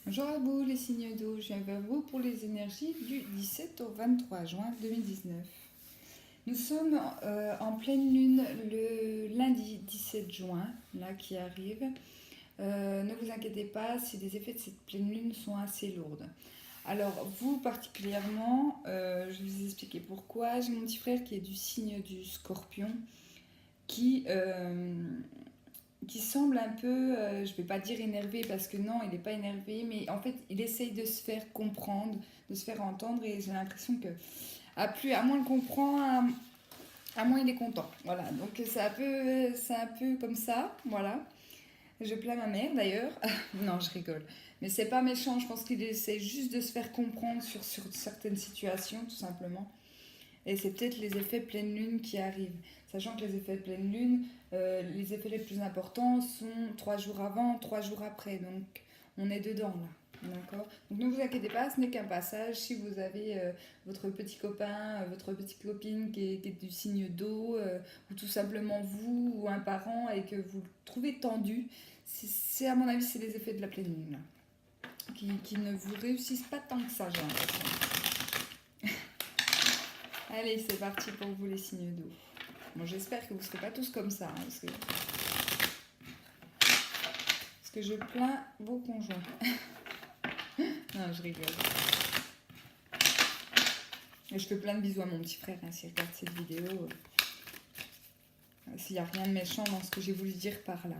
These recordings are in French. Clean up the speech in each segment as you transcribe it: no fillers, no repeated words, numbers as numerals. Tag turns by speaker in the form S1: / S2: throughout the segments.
S1: Bonjour à vous les signes d'eau, je viens vers vous pour les énergies du 17 au 23 juin 2019. Nous sommes en pleine lune le lundi 17 juin, là qui arrive. Ne vous inquiétez pas si les effets de cette pleine lune sont assez lourdes. Alors vous particulièrement, je vais vous expliquer pourquoi. J'ai mon petit frère qui est du signe du scorpion qui, qui semble un peu, je vais pas dire énervé parce que non, il n'est pas énervé, mais en fait, il essaye de se faire comprendre, de se faire entendre et j'ai l'impression que à moins il comprend, à moins il est content. Voilà, donc c'est un peu comme ça, voilà. Je plains ma mère d'ailleurs. Non, je rigole. Mais c'est pas méchant, je pense qu'il essaie juste de se faire comprendre sur certaines situations, tout simplement. Et c'est peut-être les effets pleine lune qui arrivent. Sachant que les effets de pleine lune, les effets les plus importants sont 3 jours avant, 3 jours après. Donc on est dedans là. D'accord. Donc ne vous inquiétez pas, ce n'est qu'un passage. Si vous avez votre petit copain, votre petite copine qui est du signe d'eau, ou tout simplement vous ou un parent et que vous le trouvez tendu, c'est à mon avis c'est les effets de la pleine lune là, qui ne vous réussissent pas tant que ça, j'ai l'impression. Allez, c'est parti pour vous les signes d'eau. Bon, j'espère que vous ne serez pas tous comme ça, hein, parce que je plains vos conjoints. Non, je rigole. Et je fais plein de bisous à mon petit frère, hein, s'il regarde cette vidéo. S'il n'y a rien de méchant dans ce que j'ai voulu dire par là.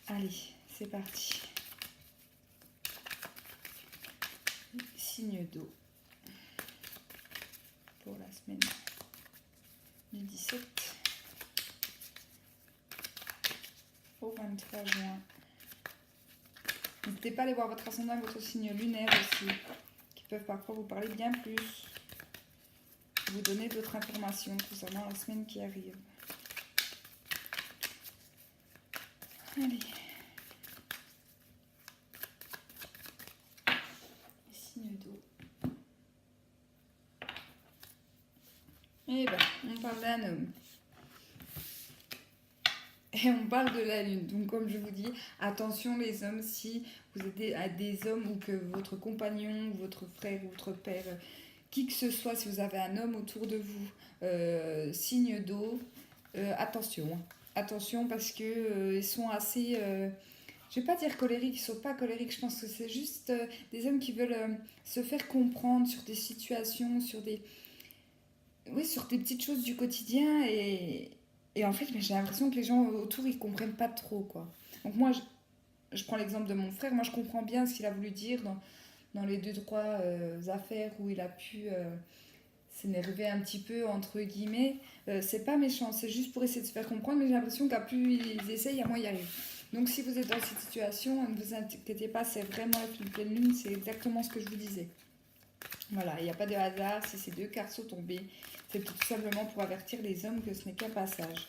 S1: Allez, c'est parti. Signe d'eau. Pour la semaine du 17 au 23 juin. N'hésitez pas à aller voir votre ascendant et votre signe lunaire aussi, qui peuvent parfois vous parler bien plus, vous donner d'autres informations concernant la semaine qui arrive. Allez. Les signes d'eau. Eh ben, on parle d'un homme. Et on parle de la lune. Donc comme je vous dis, attention les hommes, si vous êtes à des hommes ou que votre compagnon, votre frère, votre père, qui que ce soit, si vous avez un homme autour de vous, signe d'eau, attention. Attention parce que ils sont assez... je vais pas dire colériques, ils sont pas colériques, je pense que c'est juste des hommes qui veulent se faire comprendre sur des situations, sur des... Oui, sur des petites choses du quotidien et en fait, j'ai l'impression que les gens autour, ils comprennent pas trop, quoi. Donc moi, je prends l'exemple de mon frère, moi je comprends bien ce qu'il a voulu dire dans les deux, trois affaires où il a pu s'énerver un petit peu, entre guillemets. C'est pas méchant, c'est juste pour essayer de se faire comprendre, mais j'ai l'impression qu'à plus ils essayent, à moins ils arrivent. Donc si vous êtes dans cette situation, ne vous inquiétez pas, c'est vraiment la pleine lune, c'est exactement ce que je vous disais. Voilà, il n'y a pas de hasard, si ces deux cartes sont tombées, c'est tout simplement pour avertir les hommes que ce n'est qu'un passage.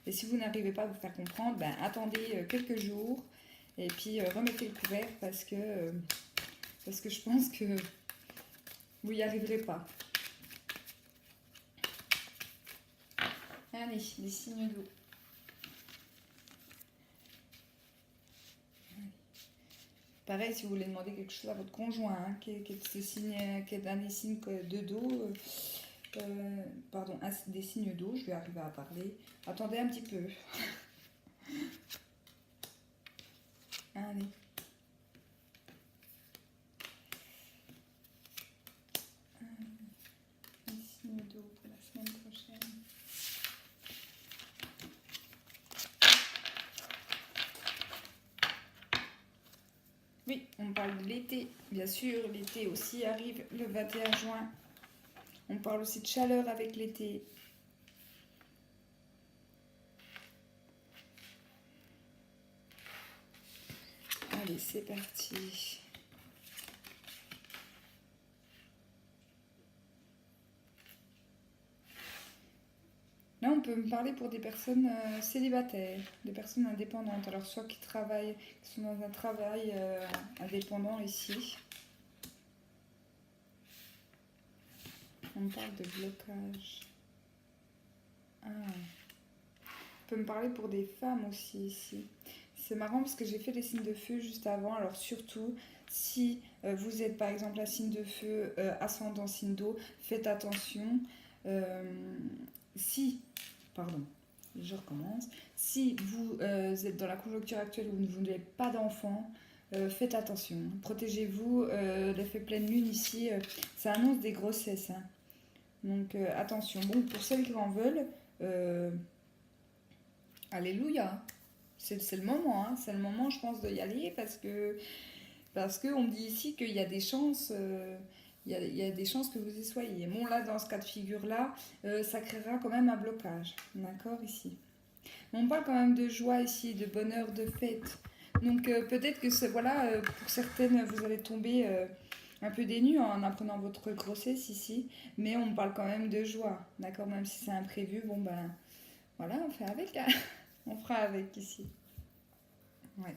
S1: Et si vous n'arrivez pas à vous faire comprendre, ben, attendez quelques jours et puis remettez le couvert parce que je pense que vous n'y arriverez pas. Allez, les signes d'eau. Pareil, si vous voulez demander quelque chose à votre conjoint, hein, qui est un des signes de dos, pardon, des signes d'eau, je vais arriver à parler. Attendez un petit peu. Allez. Les signes d'eau pour la semaine prochaine. Oui, on parle de l'été, bien sûr. L'été aussi arrive le 21 juin. On parle aussi de chaleur avec l'été. Allez, c'est parti. Là, on peut me parler pour des personnes célibataires, des personnes indépendantes. Alors, soit qui travaillent, qui sont dans un travail indépendant ici. On parle de blocage. Ah. On peut me parler pour des femmes aussi ici. C'est marrant parce que j'ai fait les signes de feu juste avant. Alors surtout, si vous êtes par exemple un signe de feu, ascendant signe d'eau, faites attention. Euh, si, pardon, je recommence. Si vous êtes dans la conjoncture actuelle où vous n'avez pas d'enfant, faites attention. Protégez-vous. L'effet pleine lune ici, ça annonce des grossesses, hein. Donc attention. Bon, pour celles qui en veulent, euh, alléluia. C'est le moment, hein. C'est le moment, je pense, d'y aller parce que on me dit ici qu'il y a des chances. Il y a des chances que vous y soyez. Bon, là, dans ce cas de figure-là, ça créera quand même un blocage. D'accord, ici. On parle quand même de joie ici, de bonheur, de fête. Donc peut-être que voilà, pour certaines, vous allez tomber un peu dénues en apprenant votre grossesse ici, mais on parle quand même de joie, d'accord, même si c'est imprévu, bon ben voilà, on fait avec, hein. On fera avec ici. Ouais.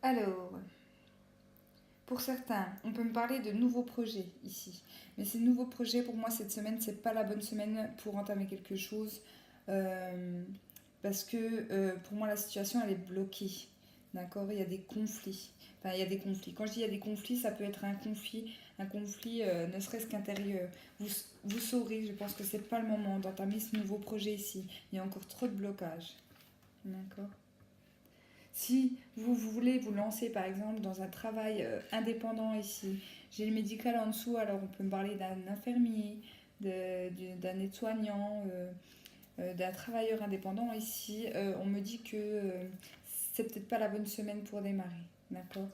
S1: Alors, pour certains, on peut me parler de nouveaux projets ici, mais ces nouveaux projets, pour moi, cette semaine, c'est pas la bonne semaine pour entamer quelque chose. Euh, Parce que pour moi la situation elle est bloquée, d'accord, il y a des conflits, enfin il y a des conflits, quand je dis il y a des conflits ça peut être un conflit ne serait-ce qu'intérieur, vous saurez, je pense que c'est pas le moment d'entamer ce nouveau projet ici, il y a encore trop de blocages, d'accord. Si vous voulez vous lancer par exemple dans un travail indépendant ici, j'ai le médical en dessous, alors on peut me parler d'un infirmier, d'un aide-soignant, d'un travailleur indépendant ici, on me dit que c'est peut-être pas la bonne semaine pour démarrer, d'accord.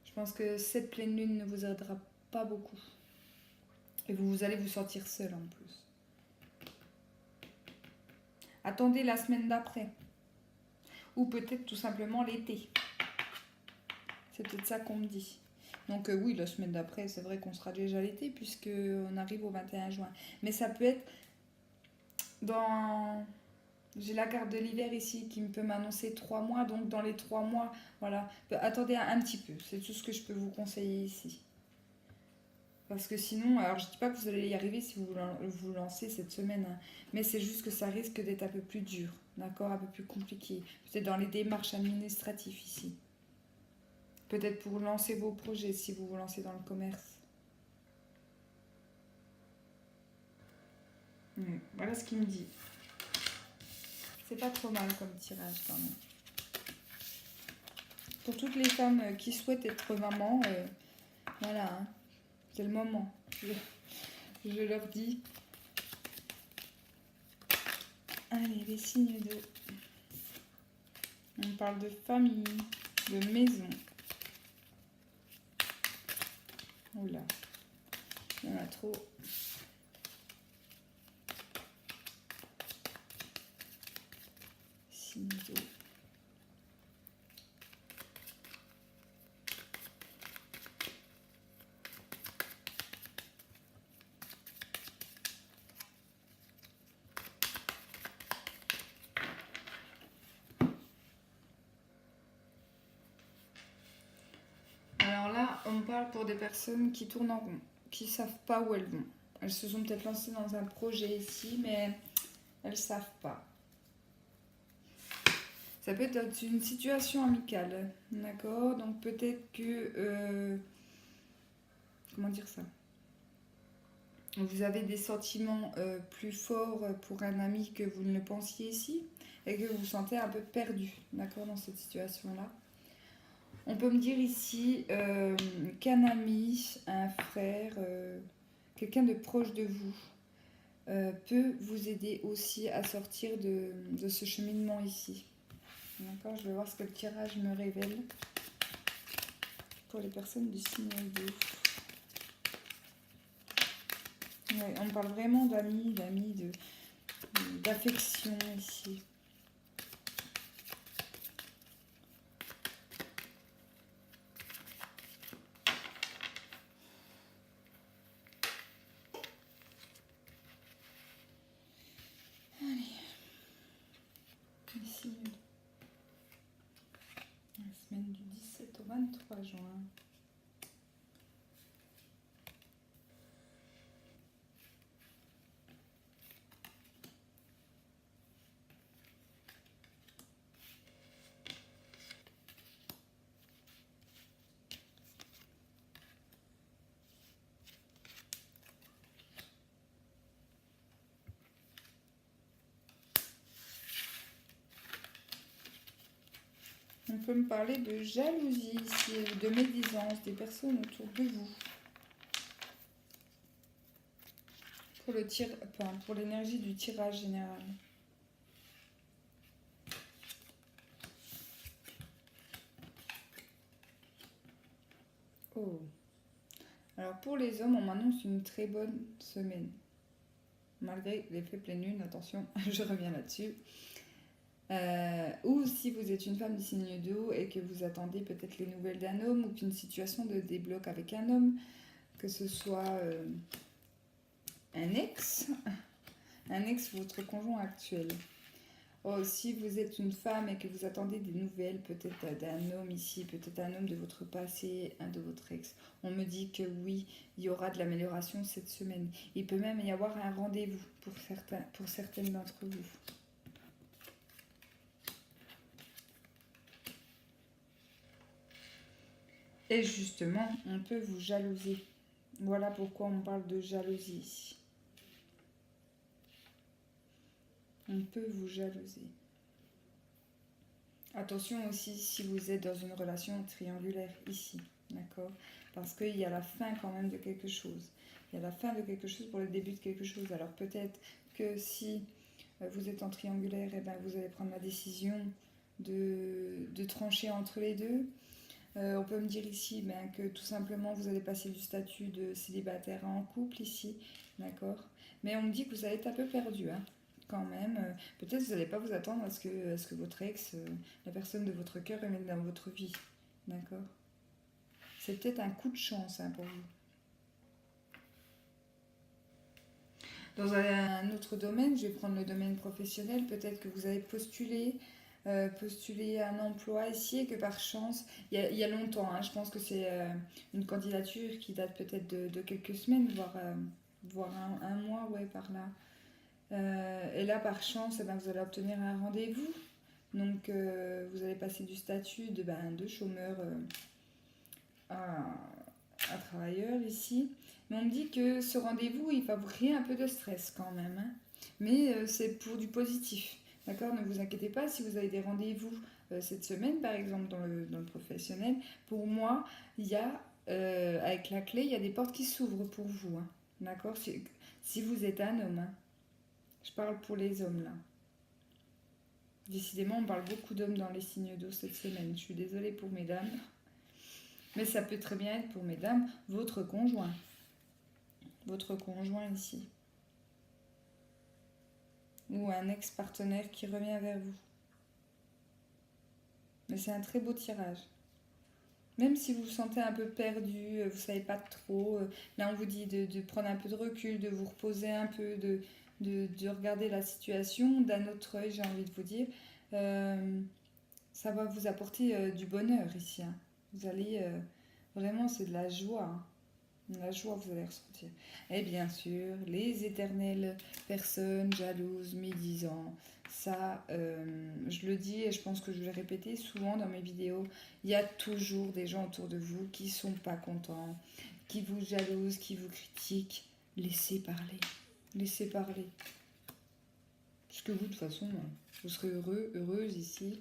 S1: Je pense que cette pleine lune ne vous aidera pas beaucoup. Et vous allez vous sentir seul en plus. Attendez la semaine d'après. Ou peut-être tout simplement l'été. C'est peut-être ça qu'on me dit. Donc oui, la semaine d'après, c'est vrai qu'on sera déjà l'été puisqu'on arrive au 21 juin. Mais ça peut être dans... J'ai la carte de l'hiver ici qui peut m'annoncer 3 mois. Donc dans les 3 mois, voilà. Attendez un petit peu. C'est tout ce que je peux vous conseiller ici. Parce que sinon, alors je dis pas que vous allez y arriver si vous vous lancez cette semaine, hein, mais c'est juste que ça risque d'être un peu plus dur, d'accord, un peu plus compliqué. Peut-être dans les démarches administratives ici. Peut-être pour lancer vos projets si vous vous lancez dans le commerce. Voilà ce qu'il me dit. C'est pas trop mal comme tirage quand même. Pour toutes les femmes qui souhaitent être maman, voilà, hein, c'est le moment. Je leur dis. Allez, les signes de... On parle de famille, de maison. Oula, il y en a trop. Signes d'eau. Alors là, on parle pour des personnes qui tournent en rond, qui ne savent pas où elles vont. Elles se sont peut-être lancées dans un projet ici, mais elles ne savent pas. Ça peut être une situation amicale, d'accord. Donc peut-être que... comment dire ça? Vous avez des sentiments plus forts pour un ami que vous ne le pensiez ici, et que vous vous sentez un peu perdu, d'accord, dans cette situation-là. On peut me dire ici qu'un ami, un frère, quelqu'un de proche de vous peut vous aider aussi à sortir de ce cheminement ici. D'accord, je vais voir ce que le tirage me révèle pour les personnes du signe d'eau. Ouais, on parle vraiment d'amis, d'affection ici. Ici, la semaine du 17 au 23 juin. On peut me parler de jalousie ici, de médisance des personnes autour de vous. Pour l'énergie du tirage général. Oh. Alors pour les hommes, on m'annonce une très bonne semaine. Malgré l'effet pleine lune, attention, je reviens là-dessus. Ou si vous êtes une femme du signe d'eau et que vous attendez peut-être les nouvelles d'un homme ou qu'une situation de débloque avec un homme, que ce soit un ex, votre conjoint actuel. Oh, si vous êtes une femme et que vous attendez des nouvelles peut-être d'un homme ici, peut-être un homme de votre passé, un de votre ex, on me dit que oui, il y aura de l'amélioration cette semaine. Il peut même y avoir un rendez-vous pour certaines d'entre vous. Et justement, on peut vous jalouser. Voilà pourquoi on parle de jalousie ici. On peut vous jalouser. Attention aussi si vous êtes dans une relation triangulaire ici, d'accord? Parce qu'il y a la fin quand même de quelque chose. Il y a la fin de quelque chose pour le début de quelque chose. Alors peut-être que si vous êtes en triangulaire, et ben vous allez prendre la décision de trancher entre les deux. On peut me dire ici que tout simplement vous allez passer du statut de célibataire en couple ici, d'accord? Mais on me dit que vous allez être un peu perdu, hein, quand même. Peut-être que vous n'allez pas vous attendre à ce que votre ex, la personne de votre cœur, revienne dans votre vie, d'accord? C'est peut-être un coup de chance, hein, pour vous. Dans un autre domaine, je vais prendre le domaine professionnel, peut-être que vous avez postulé un emploi ici et que par chance, il y a longtemps, hein, je pense que c'est une candidature qui date peut-être de quelques semaines, voire un mois, ouais, par là. Et là, par chance, vous allez obtenir un rendez-vous. Donc, vous allez passer du statut de chômeur à travailleur ici. Mais on me dit que ce rendez-vous, il va vous créer un peu de stress quand même, hein. Mais c'est pour du positif. D'accord? Ne vous inquiétez pas si vous avez des rendez-vous cette semaine, par exemple, dans le professionnel. Pour moi, il y a, avec la clé, il y a des portes qui s'ouvrent pour vous, hein. D'accord? Si vous êtes un homme, hein. Je parle pour les hommes, là. Décidément, on parle beaucoup d'hommes dans les signes d'eau cette semaine. Je suis désolée pour mesdames. Mais ça peut très bien être pour mesdames, votre conjoint. Votre conjoint ici. Ou un ex-partenaire qui revient vers vous. Mais c'est un très beau tirage. Même si vous vous sentez un peu perdu, vous ne savez pas trop, là on vous dit de prendre un peu de recul, de vous reposer un peu, de regarder la situation d'un autre œil, j'ai envie de vous dire. Ça va vous apporter du bonheur ici, hein. Vous allez, vraiment c'est de la joie, hein. La joie vous allez ressentir. Et bien sûr, les éternelles personnes jalouses, médisants, ça, je le dis et je pense que je vais le répéter souvent dans mes vidéos, il y a toujours des gens autour de vous qui sont pas contents, qui vous jalousent, qui vous critiquent. Laissez parler. Laissez parler. Parce que vous, de toute façon, vous serez heureux, heureuse ici.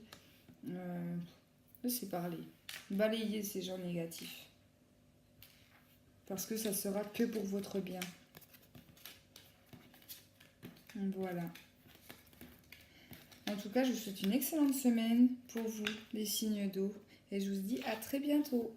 S1: Laissez parler. Balayez ces gens négatifs. Parce que ça sera que pour votre bien. Voilà. En tout cas, je vous souhaite une excellente semaine pour vous, les signes d'eau. Et je vous dis à très bientôt.